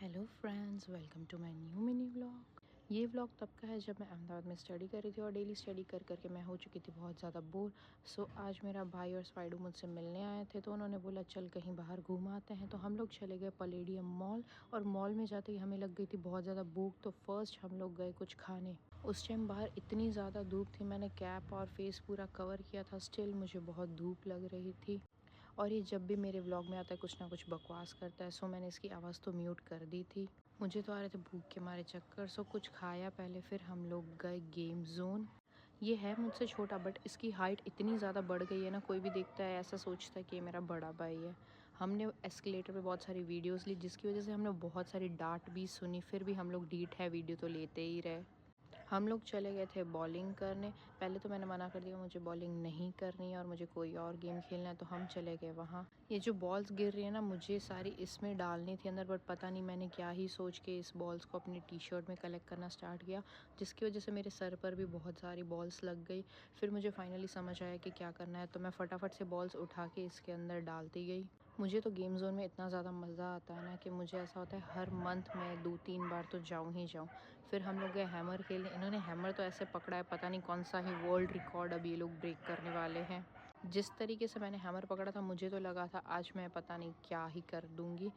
Hello friends, welcome to my new mini vlog. ये vlog तब का है जब मैं अहमदाबाद में स्टडी कर रही थी और डेली स्टडी कर करके मैं हो चुकी थी बहुत ज़्यादा बोर। सो आज मेरा भाई और स्पाइडू मुझसे मिलने आए थे, तो उन्होंने बोला चल कहीं बाहर घूम आते हैं। तो हम लोग चले गए पैलेडियम मॉल, और मॉल में जाते ही हमें लग गई थी बहुत ज़्यादा भूख। तो फर्स्ट हम लोग गए कुछ खाने। उस टाइम बाहर इतनी ज़्यादा धूप थी, मैंने कैप और फेस पूरा कवर किया था, स्टिल मुझे बहुत धूप लग रही थी। और ये जब भी मेरे व्लॉग में आता है कुछ ना कुछ बकवास करता है, सो मैंने इसकी आवाज़ तो म्यूट कर दी थी। मुझे तो आ रहे थे भूख के मारे चक्कर, सो कुछ खाया पहले, फिर हम लोग गए गेम जोन। ये है मुझसे छोटा, बट इसकी हाइट इतनी ज़्यादा बढ़ गई है ना, कोई भी देखता है ऐसा सोचता है कि ये मेरा बड़ा भाई है। हमने एस्केलेटर पे बहुत सारी वीडियोस ली, जिसकी वजह से हमने बहुत सारी डांट भी सुनी, फिर भी हम लोग डीट है वीडियो तो लेते ही रहे। हम लोग चले गए थे बॉलिंग करने। पहले तो मैंने मना कर दिया, मुझे बॉलिंग नहीं करनी है और मुझे कोई और गेम खेलना है, तो हम चले गए वहाँ। ये जो बॉल्स गिर रही है ना, मुझे सारी इसमें डालनी थी अंदर, बट पता नहीं मैंने क्या ही सोच के इस बॉल्स को अपनी टी शर्ट में कलेक्ट करना स्टार्ट किया, जिसकी वजह से मेरे सर पर भी बहुत सारी बॉल्स लग गई। फिर मुझे फाइनली समझ आया कि क्या करना है, तो मैं फटाफट से बॉल्स उठा के इसके अंदर डालती गई। मुझे तो गेम जोन में इतना ज़्यादा मज़ा आता है ना कि मुझे ऐसा होता है हर मंथ में 2-3 बार तो जाऊँ ही जाऊँ। फिर हम लोग गए हैमर खेलने। इन्होंने हैमर तो ऐसे पकड़ा है, पता नहीं कौन सा ही वर्ल्ड रिकॉर्ड अब ये लोग ब्रेक करने वाले हैं। जिस तरीके से मैंने हैमर पकड़ा था, मुझे तो लगा था आज मैं पता नहीं क्या ही कर दूंगी,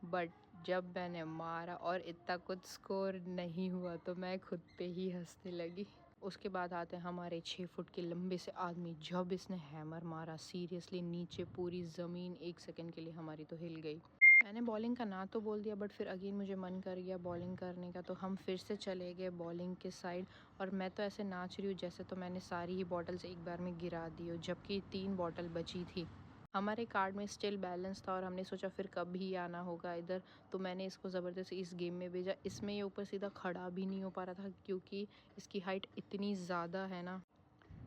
बट जब मैंने मारा और इतना कुछ स्कोर नहीं हुआ तो मैं खुद पे ही हंसने लगी। उसके बाद आते हैं हमारे 6 फुट के लंबे से आदमी। जब इसने हैमर मारा, सीरियसली नीचे पूरी ज़मीन 1 सेकंड के लिए हमारी तो हिल गई। मैंने बॉलिंग का ना तो बोल दिया, बट फिर अगेन मुझे मन कर गया बॉलिंग करने का, तो हम फिर से चले गए बॉलिंग के साइड। और मैं तो ऐसे नाच रही हूँ जैसे तो मैंने सारी ही बॉटल्स एक बार में गिरा दी हो, जबकि 3 बॉटल बची थी। हमारे कार्ड में स्टिल बैलेंस था और हमने सोचा फिर कभी आना होगा इधर, तो मैंने इसको ज़बरदस्ती इस गेम में भेजा। इसमें ये ऊपर सीधा खड़ा भी नहीं हो पा रहा था, क्योंकि इसकी हाइट इतनी ज़्यादा है ना,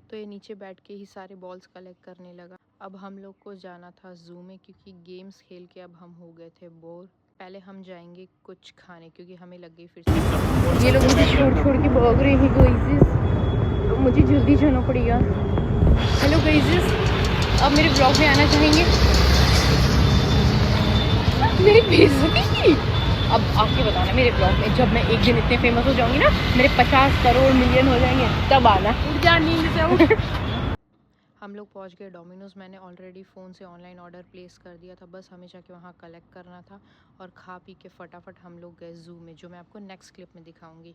तो ये नीचे बैठ के ही सारे बॉल्स कलेक्ट करने लगा। अब हम लोग को जाना था ज़ू में, क्योंकि गेम्स खेल के अब हम हो गए थे बोर। पहले हम जाएंगे कुछ खाने, क्योंकि हमें लग गई फिर से। ये लोग मुझे छोड़ छोड़ के भाग रहे हैं गाइस, तो मुझे जल्दी जाना पड़ेगा। हेलो गाइस, अब मेरे ब्लॉग में आना चाहेंगे? मेरी बेइज्जती की। अब आके बताना मेरे ब्लॉग में, जब मैं एक दिन इतने फेमस हो जाऊंगी ना, मेरे 50 करोड़ मिलियन हो जाएंगे, तब आना। उठ जा नींद से, उठ। हम लोग पहुंच गए डोमिनोज़। मैंने ऑलरेडी फ़ोन से ऑनलाइन ऑर्डर प्लेस कर दिया था, बस हमें जाके वहाँ कलेक्ट करना था। और खा पी के फटाफट हम लोग गए ज़ू में, जो मैं आपको नेक्स्ट क्लिप में दिखाऊंगी।